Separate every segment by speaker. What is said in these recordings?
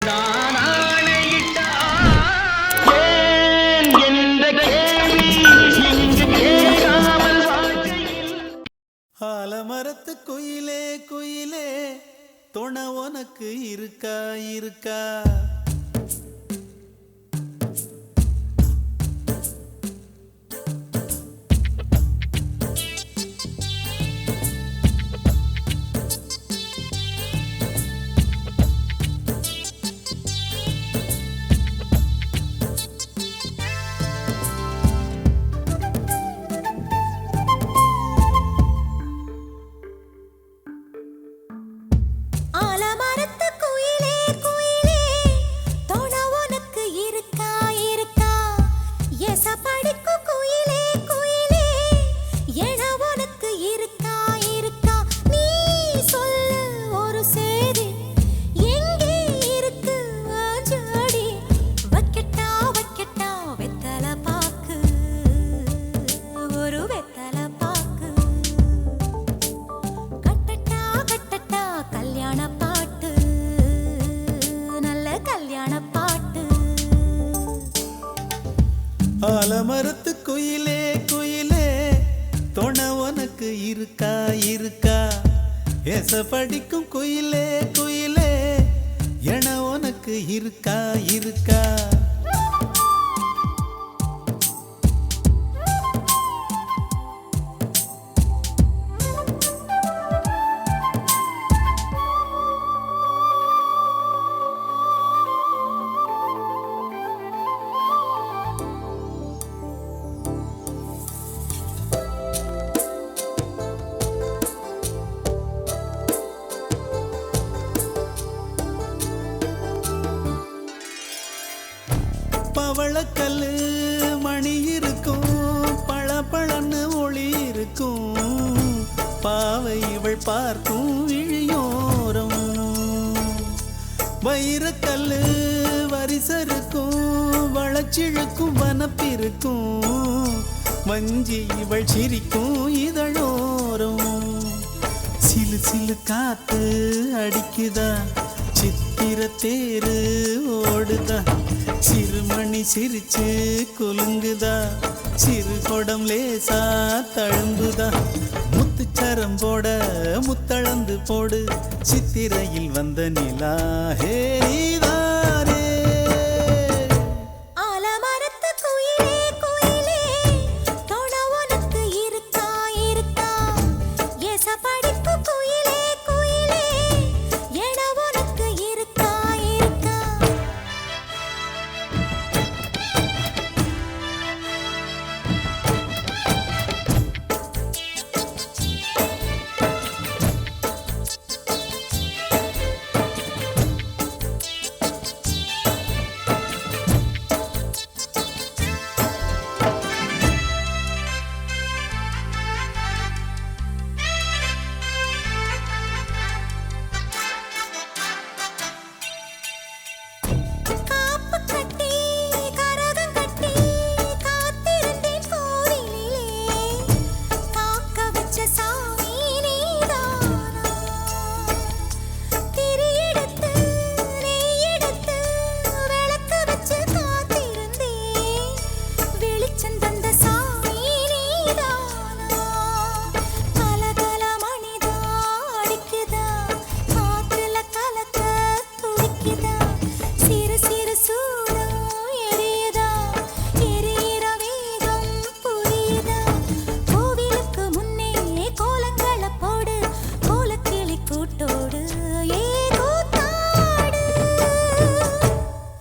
Speaker 1: நான் ஆணையிட்டா ஏன் என்ற கேள்வி இங்கு கேட்காமல் வாழ்க்கையில்
Speaker 2: ஆலமரத்து குயிலே குயிலே துணை உனக்கு இருக்கா இருக்கா ஆலமரத்து குயிலே குயிலே துணை உனக்கு இருக்கா இருக்கா ஏச படிக்கும் குயிலே குயிலே என உனக்கு இருக்கா இருக்கா பவளக்கல்லு மணி இருக்கும் பளபளன்னு ஒளி இருக்கும் பாவை இவள் பார்க்கும் விழியோரம் வைரக்கல்லு வரிசருக்கும் வளச்சிழுக்கும் வனப்பிருக்கும் வஞ்சி இவள் சிரிக்கும் இதழோரம் சிலு சிலு காத்து அடிக்குதா சித்திர தேரு ஓடுதா சிறுமணி சிரிச்சு குலுங்குதா சிறு கொடம் லேசா தழும்புதா முத்துச்சரம் போட முத்தளந்து போடு சித்திரையில் வந்த நிலா ஹே நீதானே
Speaker 3: ஆலமரத்து குயிலே குயிலே துணை உனக்கு இருக்கா இருக்கா ஏச படிக்கும் குயிலே குயிலே என உனக்கு இருக்கா இருக்கா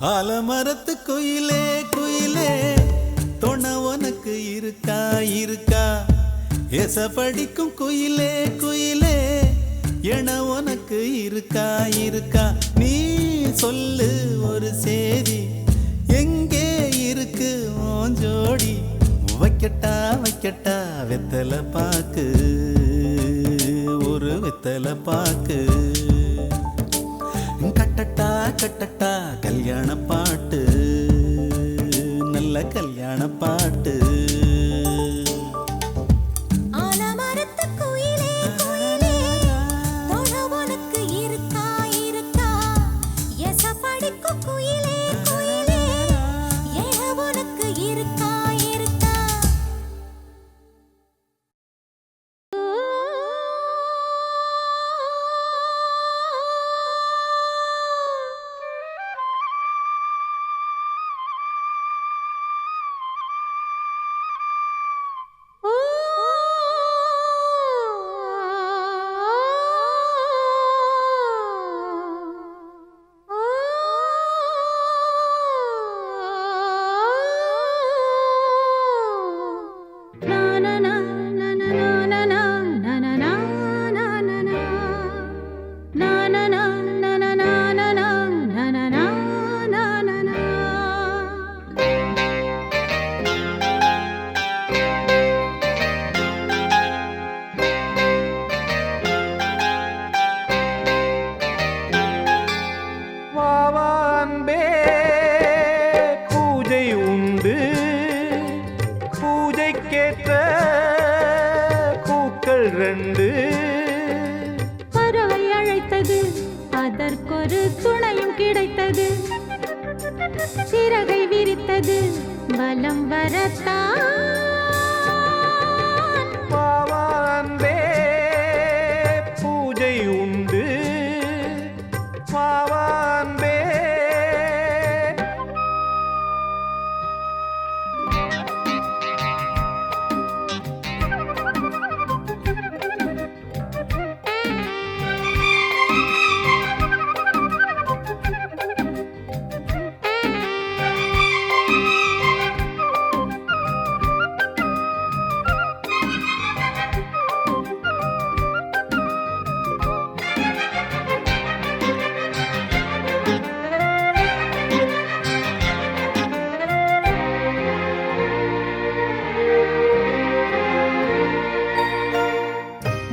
Speaker 2: ஆலமரத்து குயிலே குயிலே துணை உனக்கு இருக்கா இருக்கா ஏச படிக்கும் குயிலே குயிலே என உனக்கு இருக்கா இருக்கா நீ சொல்லு ஒரு சேதி எங்கே இருக்கு உன் ஜோடி வைக்கட்டா வைக்கட்டா வெத்தலை பாக்கு ஒரு வெத்தலை பாக்கு கட்டட்டா கட்டட்டா கல்யாண பாட்டு நல்ல கல்யாண பாட்டு
Speaker 3: ஆலமரத்து குயிலே குயிலே துணை உனக்கு இருக்கா இருக்கா ஏச படி படிக்கும் குயிலே குயிலே ஏழ உனக்கு இருக்கா இருக்கா
Speaker 4: வாவான்பே பூஜை உண்டு பூஜைக்கேற்ற பூக்கள் ரெண்டு
Speaker 3: பறவை அழைத்தது அதற்கொரு துணையும் கிடைத்தது சிறகை விரித்தது பலம் வரத்தான்
Speaker 4: வாவான்பே பூஜை உண்டு வாவான்பே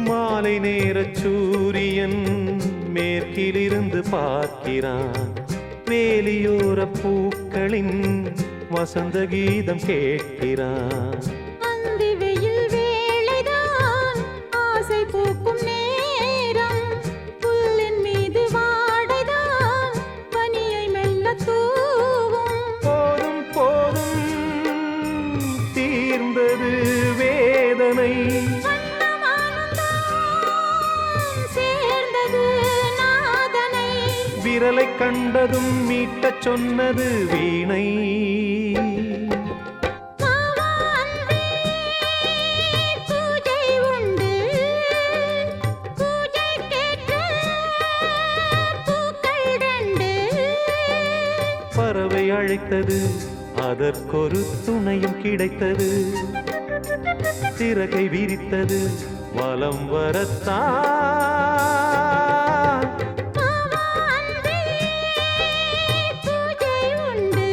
Speaker 4: மாலை நேரச் சூரியன் மேற்கிலிருந்து பார்க்கிறான் வேலியோர பூக்களின் வசந்த கீதம் கேட்கிறான்
Speaker 3: அந்தி வெயில் வேளைதான் ஆசை பூக்கும் நேரம் புல்லின் மீது வாடைதான் பனியை மெல்ல தூவும்
Speaker 4: போதும் போதும் தீர்ந்தது வேதனை
Speaker 3: சேர்ந்தது நாதனை
Speaker 4: விரலை கண்டதும் மீட்டச் சொன்னது வீணை
Speaker 3: பூஜை உண்டு பூஜைக்கேற்ற பூக்கள் ரெண்டு
Speaker 4: பறவை அழைத்தது அதற்கொரு துணையும் கிடைத்தது சிறகை விரித்தது வலம் வரத்தான்
Speaker 3: பூஜை உண்டு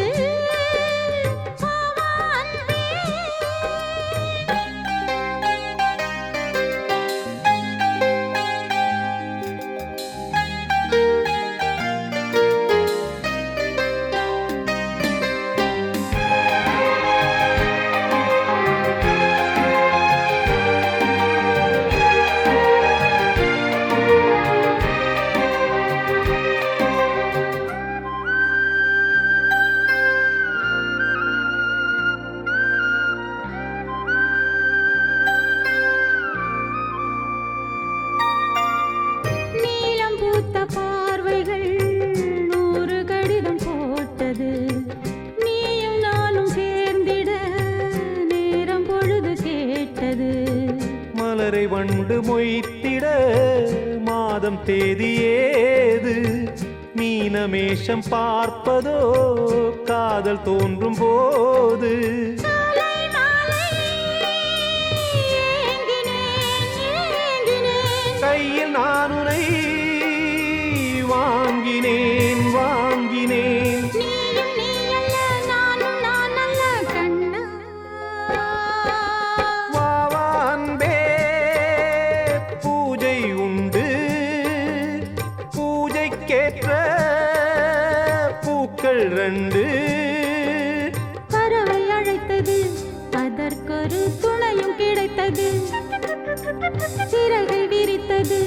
Speaker 3: நீலம் பூத்த பார்வைகள் 100 கடிதம் போட்டது நீயும் நானும் சேர்ந்திட நேரம் பொழுது கேட்டது
Speaker 4: மலரை வண்டு மொய்த்திட மாதம் தேதி ஏது மீனமேஷம் பார்ப்பதோ காதல் தோன்றும் போது
Speaker 3: மாலை மாலை ஏங்கினேன் ஏங்கினேன்
Speaker 4: கையில் நான் உனை வாங்கினேன் வாங்கினேன்
Speaker 3: நீயும் நீ அல்ல நானும் நான் அல்ல கண்ணா
Speaker 4: வாவான்பே பூஜை உண்டு பூஜைக்கேற்ற பூக்கள் ரெண்டு
Speaker 3: பறவை அழைத்தது அதற்கொரு துணையும் கிடைத்தது சிறகை விரித்தது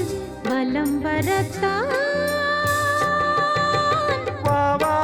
Speaker 3: வலம் வரத்தான்
Speaker 4: வாவா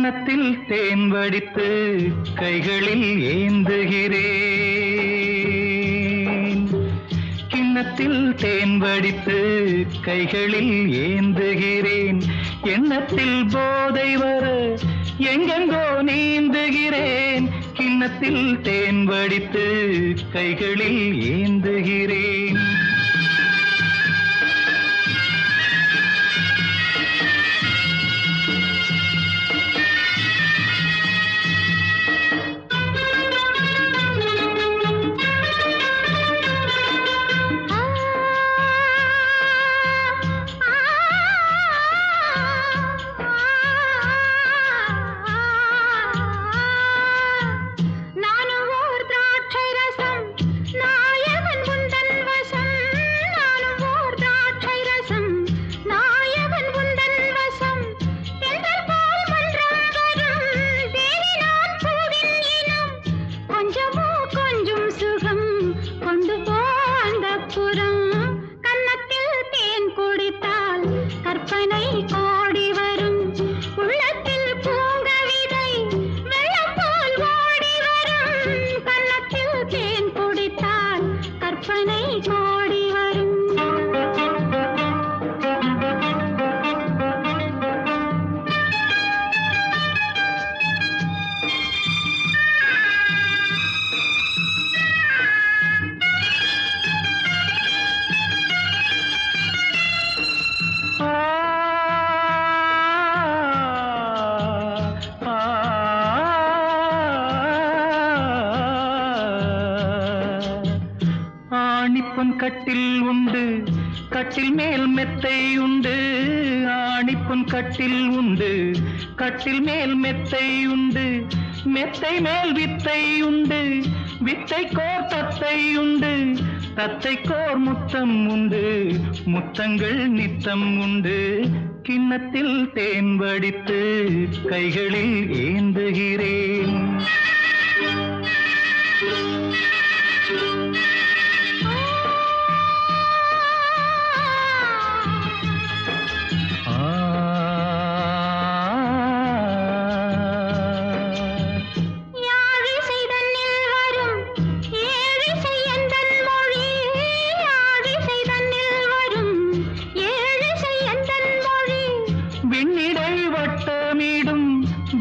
Speaker 1: கிண்ணத்தில் தேன் வடித்து கைகளில் ஏந்துகிறேன். கிண்ணத்தில் தேன் வடித்து கைகளில் ஏந்துகிறேன். எண்ணத்தில் போதை வர எங்கெங்கோ நீந்துகிறேன். கிண்ணத்தில் தேன் வடித்து கைகளில் ஏந்துகிறேன். கட்டில் உண்டு, கட்டில் மேல் மெத்தை உண்டு. ஆணிப்பொன் கட்டில் உண்டு, கட்டில் மேல் மெத்தை உண்டு. மெத்தை மேல் வித்தை உண்டு, வித்தை கோர் தத்தை உண்டு. தத்தை கோர் முத்தம் உண்டு, முத்தங்கள் நித்தம் உண்டு. கிண்ணத்தில் தேன் வடித்து கைகளில் ஏந்துகிறேன்.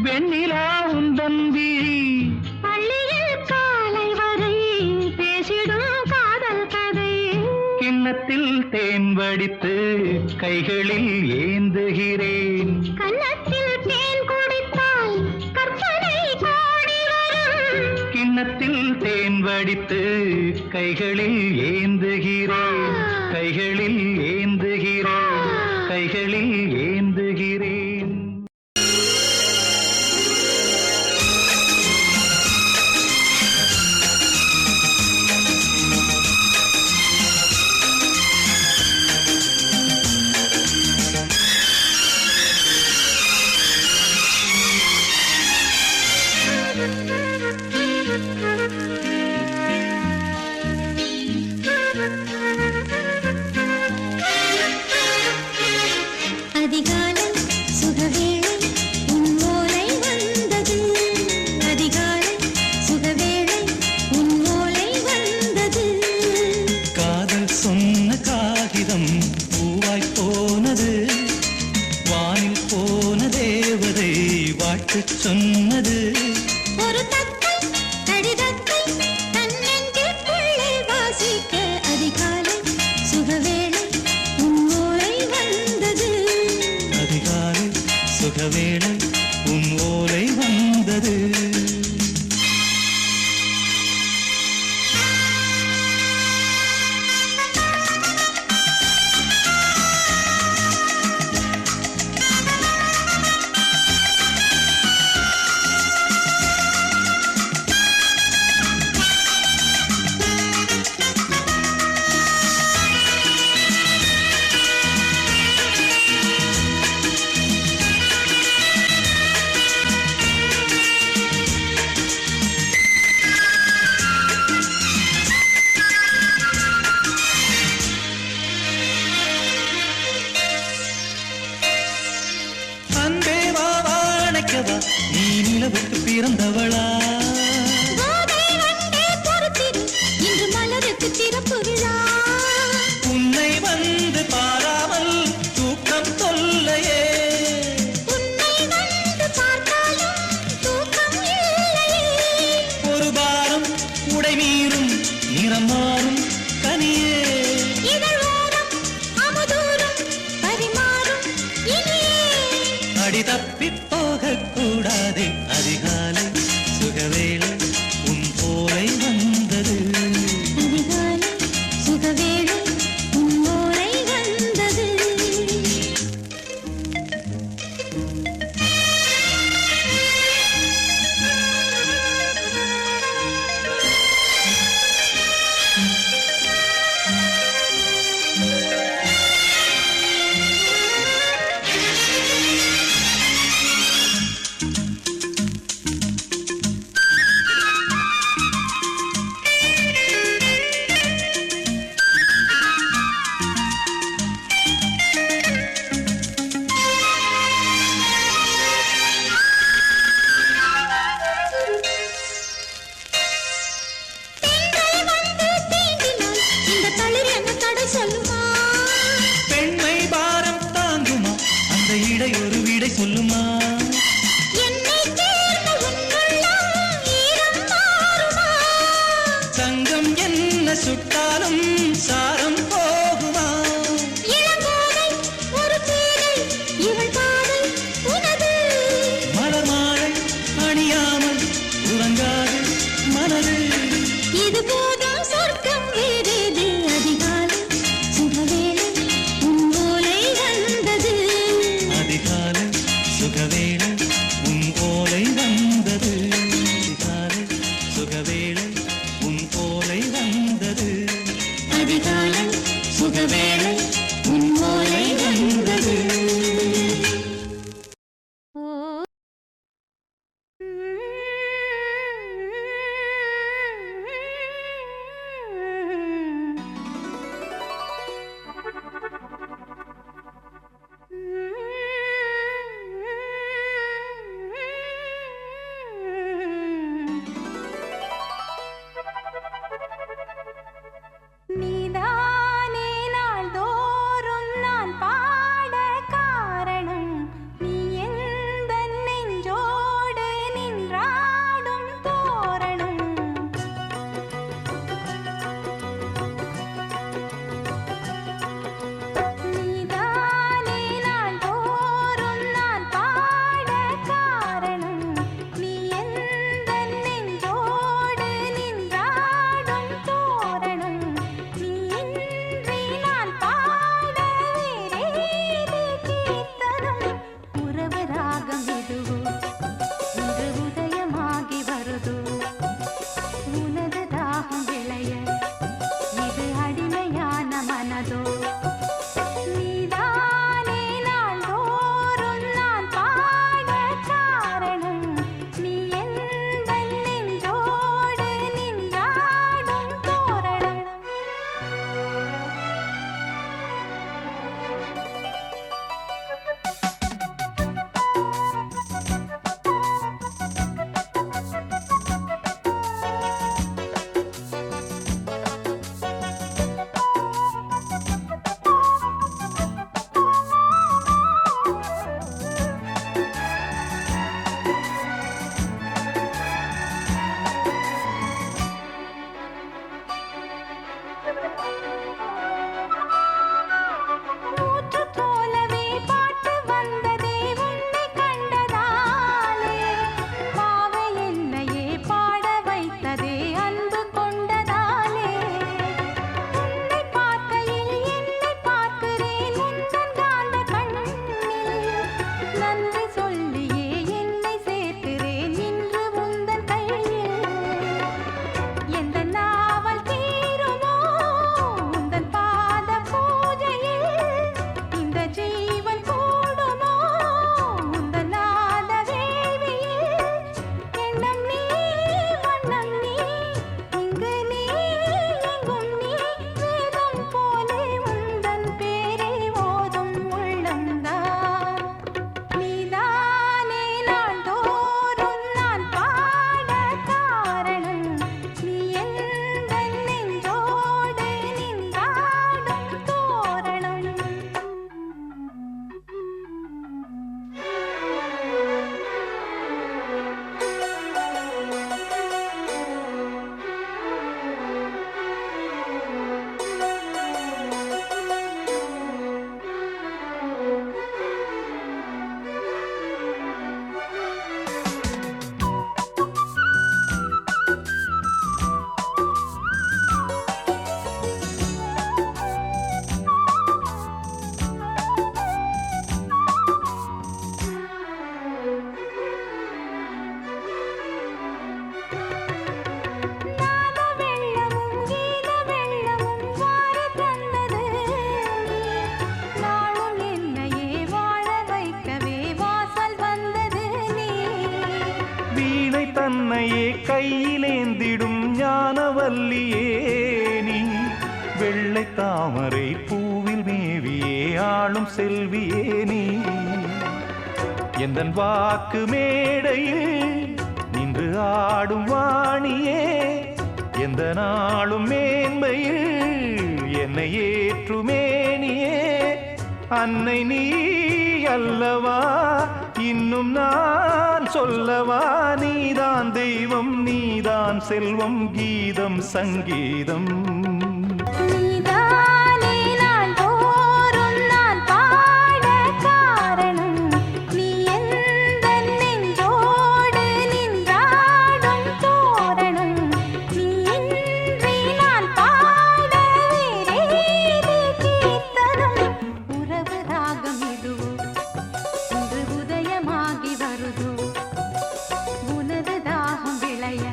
Speaker 1: வெண்ணிலா உந்தன் விழி பள்ளியில் காலை வரை பேசிடும் காதல் கதை. கிண்ணத்தில் தேன் வடித்து கைகளில் ஏந்துகிறேன். கன்னத்தில் தேன் குடித்தால் கற்பனை கோடி வரும். கிண்ணத்தில் தேன் வடித்து கைகளில் ஏந்துகிறேன். கைகளில் ஏந்துகிறேன். கைகளில் ஏந்துகிறேன்.
Speaker 3: அதிகாலை சுகவேளை உன் ஓலை வந்தது. அதிகாலை சுகவேளை உன் ஓலை வந்தது.
Speaker 2: காதல் சொன்ன காகிதம் பூவாய் போனது. வானில் போன தேவதை வாழ்த்து சொன்னது.
Speaker 3: ஒரு தத்தை கடிதத்தை தன் நெஞ்சுக்குள்ளே வாசிக்க அதிகாலை சுகவேளை உன் ஓலை வந்தது.
Speaker 2: அதிகாலை சுகவேளை உன் ஓலை வந்தது. பிறந்தவளா
Speaker 3: கோதை வந்தே பொறுத்திரு, இன்று மலருக்கு திறப்பு விழா.
Speaker 2: உன்னை வந்து பாராமல் தூக்கம் தொல்லையே
Speaker 3: உன்னை வந்து பார்த்தாலும் தூக்கம் இல்லையே.
Speaker 2: ஒரு பாரம் உடை மீறும் நிறம் மாறும் கனியே
Speaker 3: இதழோரம் அமுதூரம் பரிமாறும் இனியே.
Speaker 2: அடி தப்பிப் போகக் கூடாதே அதிகாலை சுகவேளை உன் போலை வந்தது
Speaker 3: அதிகாலை சுகவேளை உன்னோரை வந்தது. பெண்கள் வந்து தீண்டினால் இந்த தளிர் என்ன தடை சொல்லுமா?
Speaker 2: பெண்மை பாரம் தாங்குமா அந்த இடை ஒரு விடை சொல்லுமா
Speaker 3: என்னை சேர்ந்த உன்னுள்ளம் ஈரம் மாறுமா?
Speaker 2: தங்கம் என்ன சுட்டாலும் சாரம் போகுமா
Speaker 3: இளங்கோதை ஒரு பேதை, இவள் காதல் உனது.
Speaker 2: மலர் மாலை அணியாமல் உறங்காது மனது
Speaker 3: இது போதும் சொர்க்கம் வேறேது. அதிகாலை சுகவேளை உன் ஓலை வந்தது.
Speaker 2: அதிகாலை சுகவே
Speaker 4: தன்னையே கையிலேந்திடும் ஞானவல்லியே நீ வெள்ளை தாமரை பூவில் மேவியே ஆளும் செல்வியே நீ எந்தன் வாக்கு மேடையில் நின்று ஆடும் வாணியே எந்த நாளும் மேன்மையில் என்னை ஏற்றுமேனியே அன்னை நீ அல்லவா இன்னும் நான் சொல்லவா நீதான் தெய்வம் நீதான் செல்வம் கீதம் சங்கீதம்
Speaker 3: நீதானே நாள்தோறும் நான் பாட காரணம் நீ எந்தன் நெஞ்சோடு நின்றாடும் தோரணம் நீ இன்றி நான் பாட வேறேது கீர்த்தனம் உறவு ராகம் இதுவோ இன்று உதயமாகி வருதோ உனது தாகம் விளைய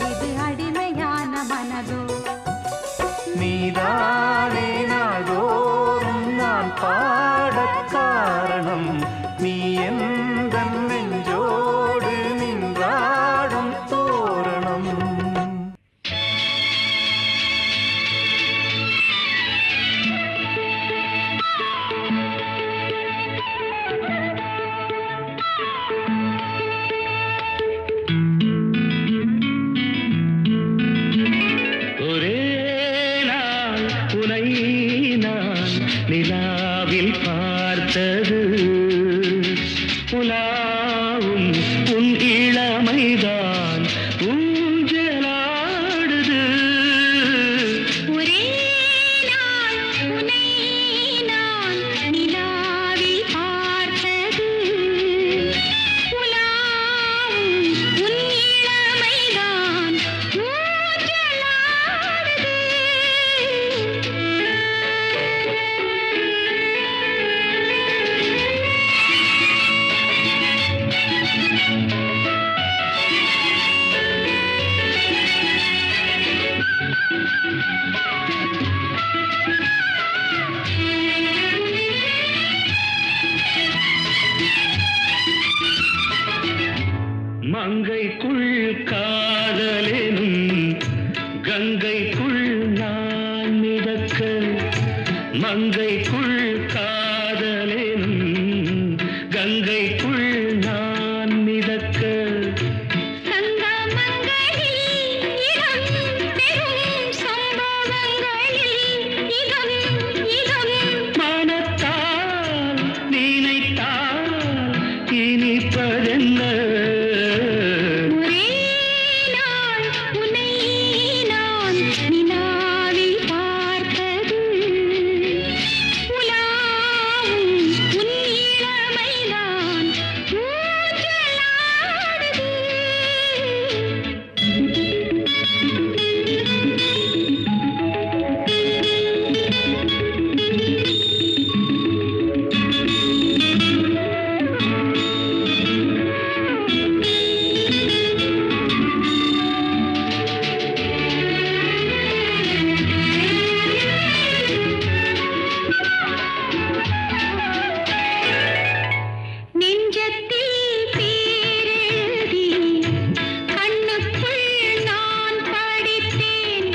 Speaker 3: இது அடிமையான மனதோ
Speaker 4: நீதானே நாள்தோறும் நான் பாடக் காரணம் நீ எந்தன் நெஞ்சோடு நின்றாடும் தோரணம்
Speaker 1: ஒரே நாள் உனை நான் நிலாவில் பார்த்தது உலாவும் உன் இளமைதான் ஊஞ்சலாடுது
Speaker 3: ஒரே நாள் உன்னை நான் நிலாவில் பார்த்தது உலாவும் உன் இளமைதான் ஊஞ்சலாடுது
Speaker 1: மங்கைக்குள் காதலெனும் கங்கைக்குள் நான் மிதக்க மங்கைக்குள் காதலெனும் கங்கைக்குள் நான் மிதக்க
Speaker 3: சங்கமங்களில் இடம் பெறும் சம்பவங்களில் இதம் இதம்
Speaker 1: மனத்தால் நினைத்தால் இனிப்பதென்ன
Speaker 3: ஒரே நாள் உன்னை நான் நிலாவில் பார்த்தது உலாவும் உன் இளமைதான் ஊஞ்சலாடுது நெஞ்சத்தில் பேரெழுதி கண்ணுக்குள் நான் படித்தேன்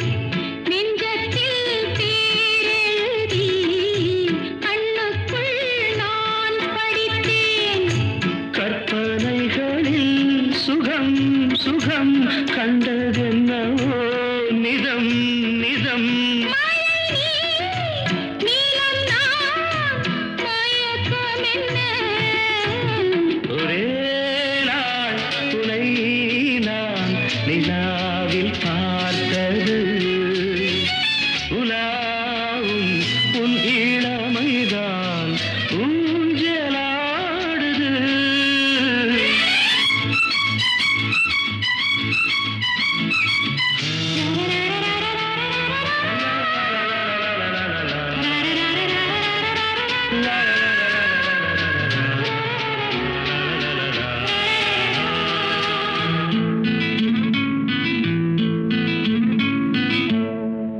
Speaker 3: நெஞ்சத்தில் பேரெழுதி கண்ணுக்குள் நான் படித்தேன்
Speaker 1: கற்பனைகளில் சுகம் சுகம் கண்டதென்னவோ நிதம் நிதம்
Speaker 3: நீலம் நான் மயக்கம் என்ன
Speaker 1: ஒரே நாள் உனை நான் நிலாவில் பார்த்தது உலாவும் உன் இளமைதான் ஊஞ்சலாடுது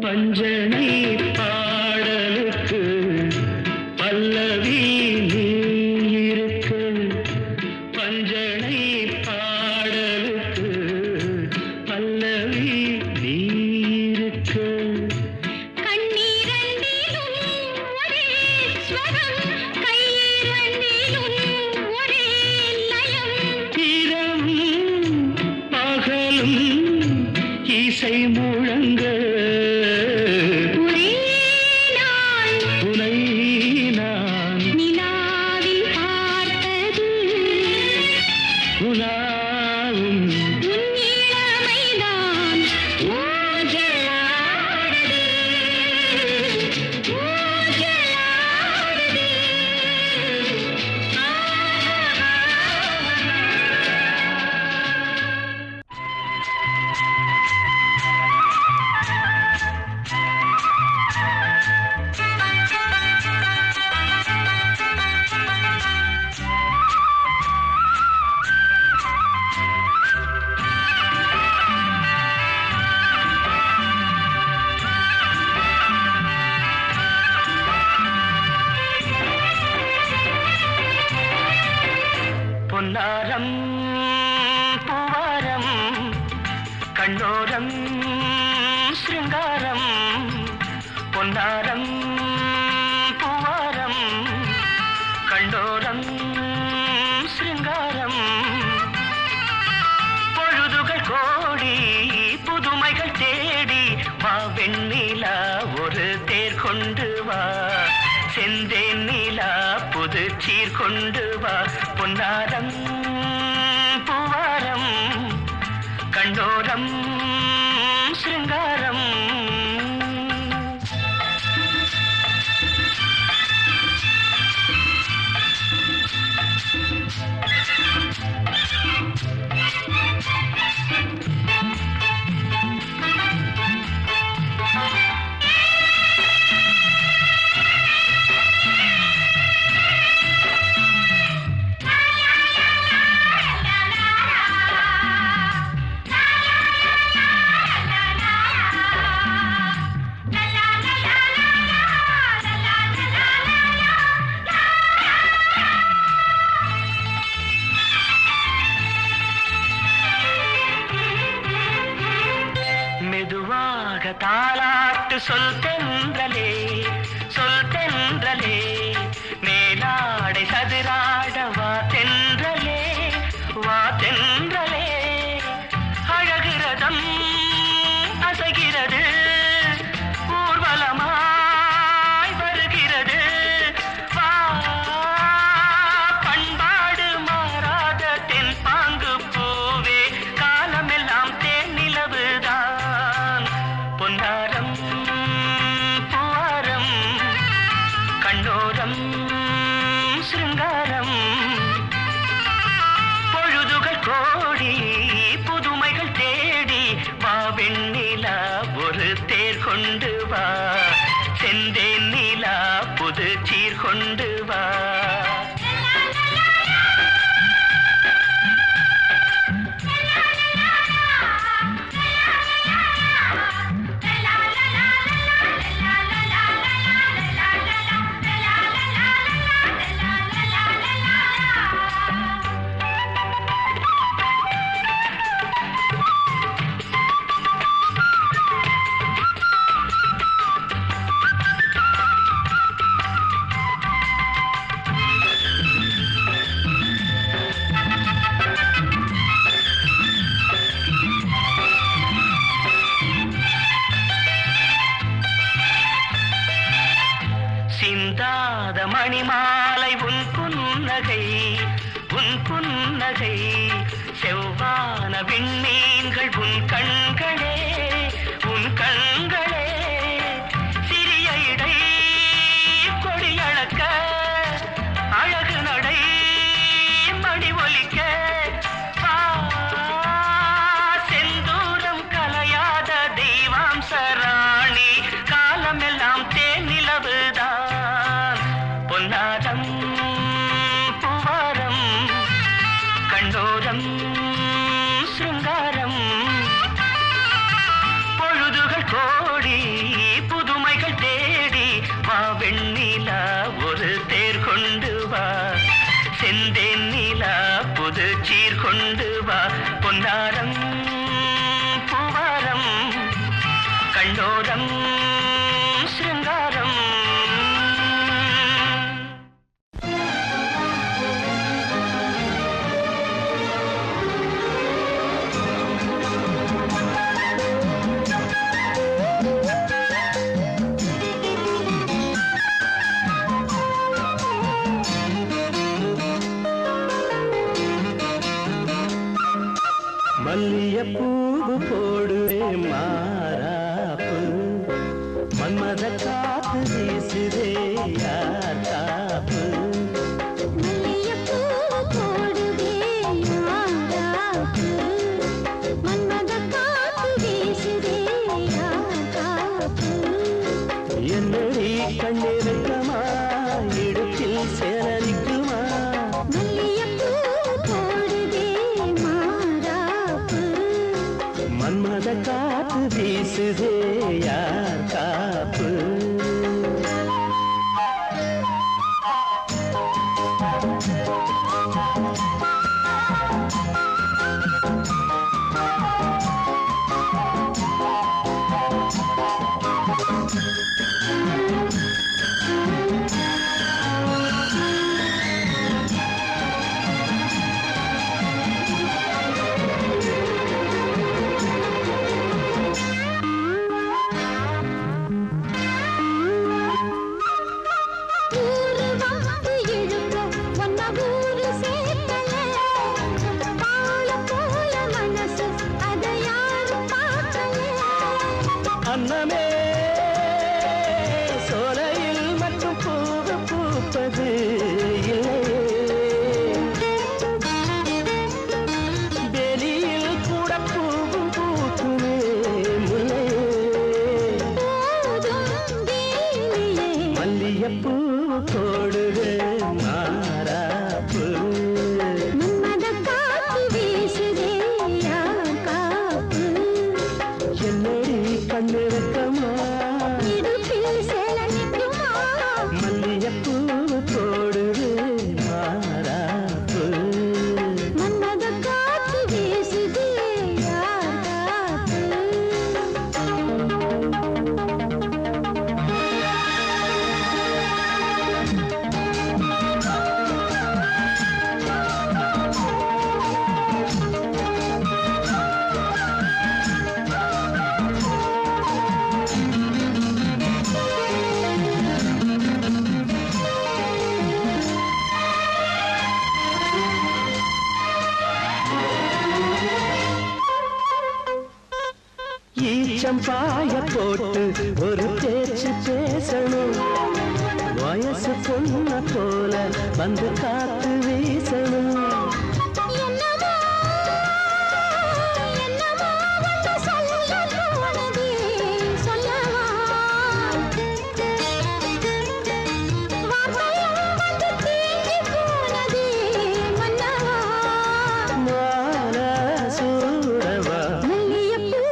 Speaker 1: பஞ்சனை பாடலுக்கு பல்லவி நீ இருக்க பஞ்சனை பாடலுக்கு பொன்னாரம் பூவாரம் கண்ணோரம் சிருங்காரம் பொன்னாரம் பூவாரம் கண்டோரம் சிருங்காரம் பொழுதுகள் கோடி புதுமைகள் தேடி வா வெண்ணிலா ஒரு தேர் கொண்டு வா செந்தேன் நீலா புது சீர் கொண்டு வா பொன்னாரம் பூவாரம் கண்டோரம் சிருங்காரம் தாலாட்டு சொல் தென்றலே மேலாடை சதுராட வா தென்றலே அழகிறதம் அசைகிறது ஊர்வலமாய் வருகிறது வா பண்பாடு மாறாத தென் பாங்கு பூவே காலமெல்லாம் தேன் நிலவுதான் பொன்னாரம் பூவாரம் கண்ணோரம் சிருங்காரம் பொழுதுகள் கோடி புதுமைகள் தேடி வா வெண்ணிலா ஒரு தேர் கொண்டு வா செந்தேன் நீலா புது சீர் கொண்டு வா சிந்தாத மணிமாலை உன் புன்னகை செவ்வான விண்மீன்கள் உன் கண்களே சிறிய இடை கொடியளக்க அழகு நடை மணி ஒலிக்க செந்தூரம் கலையாத தெய்வாம்சராணி காலமெல்லாம் தேன் நிலவுதான் பொன்னாரம் பூவாரம் கண்டோரம் சிருங்காரம் பொழுதுகள் கோடி புதுமைகள் தேடி வா வெண்ணிலா ஒரு தேர் கொண்டு வா செந்தேன் நீலா புது சீர் கொண்டு வா பொன்னாரம் பூவாரம் கண்டோரம் சிருங்காரம் மல்லியப்பூவு போடுவே மாறாப்பு மன்மத காத்து வீசுதே யார் காப்பு
Speaker 3: மல்லிகைப்பூவு போடுதே மாறாப்பு மன்மத காத்து வீசுதே யார் காப்பு
Speaker 1: என்னடி கண்ணிருக்கமா இடுக்கில் சேரரிக்குமா
Speaker 3: மல்லிகைப்பூவு போடுதே மாறாப்பு
Speaker 1: மன்மத காத்து வீசுதே யார் காப்பு கொஞ்சம் பாய போட்டு ஒரு பேச்சு பேசணும். வயசு பொண்ண போல வந்து காத்து வீசணும்.
Speaker 3: என்னமோ என்னமோ வந்து சொல்ல தோணுதே, சொல்லவா? வார்த்தையும் வந்து தீங்கி போனதே, மன்னவா.
Speaker 1: மாலை சூடவா
Speaker 3: மல்லிகைப்பூ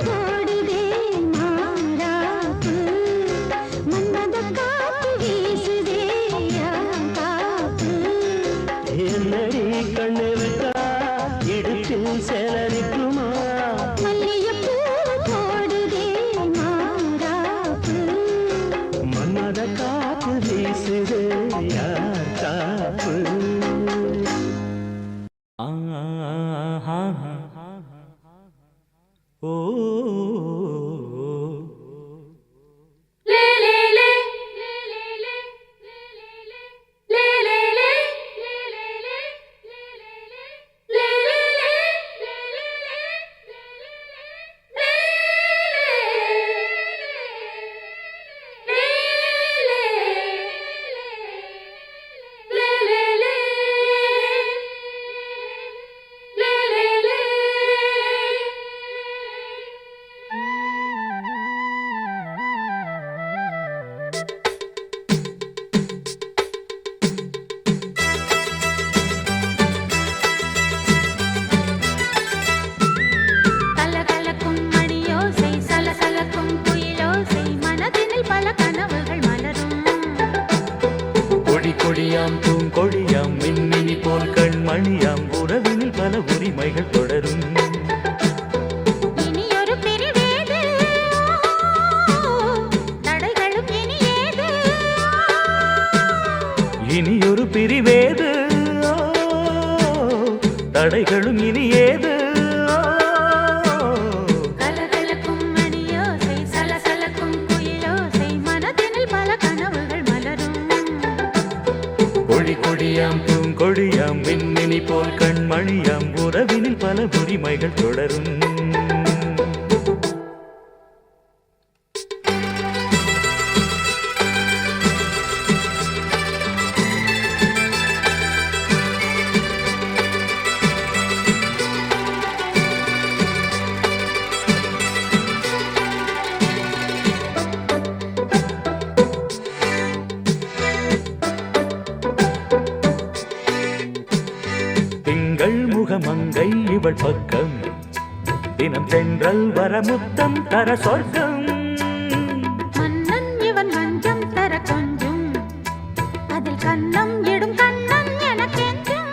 Speaker 3: போடுதே மாறாப்பு, மன்மத காத்து வீசுதே காப்பு.
Speaker 1: என்னடி கண்ணு விட்டா இடுப்பில் சேலரிக்குமா?
Speaker 3: மல்லிகைப்பூ போடுதே மாறாப்பு,
Speaker 1: மன்மத காத்து வீசுது யார் காப்பு? ஓ
Speaker 3: லே லே லே லே லே லே லே லே லே லே கலகலக்கும் மணியோசை, சலசலக்கும் குயிலோசை, மனதினில் பல கனவுகள் மலரும்.
Speaker 2: கொடி கொடியாம் பூங்கொடியாம் மின்மினி போல் கண்மணியாம் உறவினில் பல உரிமைகள் தொடரும்.
Speaker 3: இனியொரு பிரிவேது, தடைகளும் இனியேது.
Speaker 2: இனியொரு பிரிவேது, தடைகளும் இனியேது.
Speaker 3: கலகலக்கும் மணியோசை, சலசலக்கும் குயிலோசை, மனதினில் பல கனவுகள் மலரும்.
Speaker 2: கொடி கொடியாம் பூங்கொடியாம் மின்மினி போல் கண்மணியாம் உறவினில் பல உரிமைகள் தொடரும். திங்கள் முகமங்கை இவள் பக்கம் தினம் தென்றல் வரமுத்தம் தர சொர்க்கம்.
Speaker 3: மன்னன் இவன் மஞ்சம் தர கொஞ்சும், அதில் கன்னம் இடும் கண்ணன் எனக்கெஞ்சும்.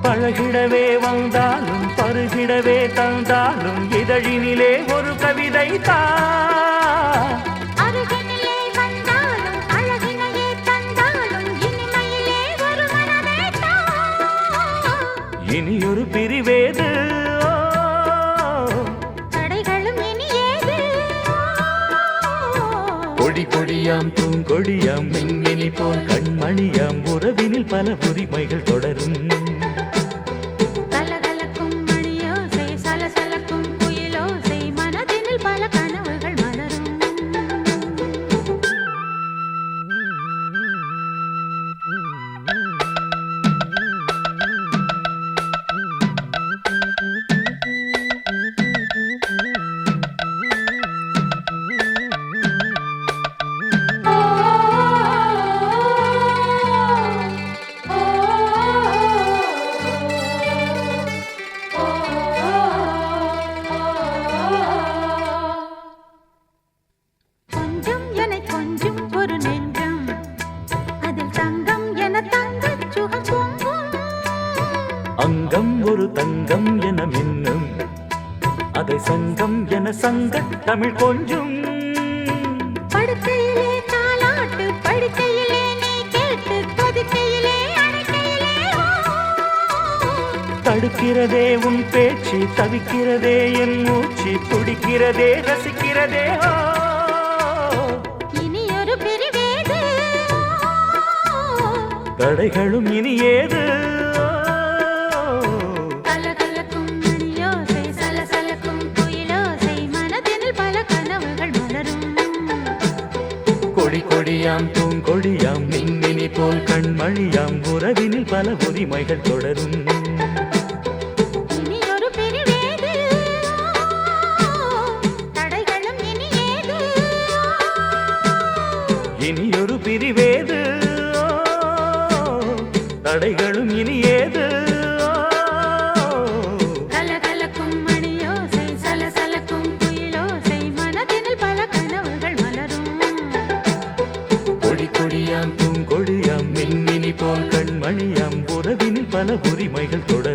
Speaker 2: பழகிடவே வந்தாலும் பருகிடவே தந்தாலும் இதழினிலே ஒரு கவிதை தான்.
Speaker 3: அருகினிலே வந்தாலும் அழகினையே தந்தாலும் இனிமையிலே ஒரு மனமேட்டா.
Speaker 2: இனியொரு பிரிவேது,
Speaker 3: தடைகளும் இனியேது.
Speaker 2: கொடி கொடியாம் பூங்கொடியாம் மின்மினி போல் கண்மணியாம் உறவினில் பல உரிமைகள் தொடரும்.
Speaker 3: கலகலக்கும் மணியோசை, சலசலக்கும் குயிலோசை, மனதினில் பல கனவுகள் மலரும். கொஞ்சம் என கொஞ்சம் ஒரு நெஞ்சம், அதில் தங்கம் என தங்கச் சுகம் பொங்கும்.
Speaker 2: அங்கம் ஒரு தங்கம் என மின்னும், அதை சங்கம் என சங்க தமிழ் கொஞ்சும்.
Speaker 3: படுக்கையிலே தாலாட்டு, படுக்கையிலே நீ கேட்டு, கொதிக்கையிலே அணைக்கையிலே ஓ.
Speaker 2: தடுக்கிறதே உன் பேச்சு, தவிக்கிறதே என் மூச்சு, துடிக்கிறதே ரசிக்கிறதே.
Speaker 3: இனியொரு பிரிவேது,
Speaker 2: தடைகளும் இனி ஏது.
Speaker 3: கலகலக்கும் மணியோசை, சலசலக்கும் குயிலோசை, மனதில்
Speaker 2: கொடியாம் பூங்கொடியாம் மின்மினி போல் கண்மணியாம் உறவினில் பல உரிமைகள் தொடரும்
Speaker 3: இனியொரு பிரிவேது தடைகளும் இனி ஏது
Speaker 2: இனியொரு பிரிவேது தடைகளும் இனி ஏது
Speaker 3: கலகலக்கும் மணியோசை சலசலக்கும் குயிலோசை மனதினில் பல கனவுகள் மலரும்
Speaker 2: கொடி கொடியாம் பூங்கொடியாம் மின்மினி போல் கண்மணியாம் உறவினில் பல உரிமைகள் தொடரும்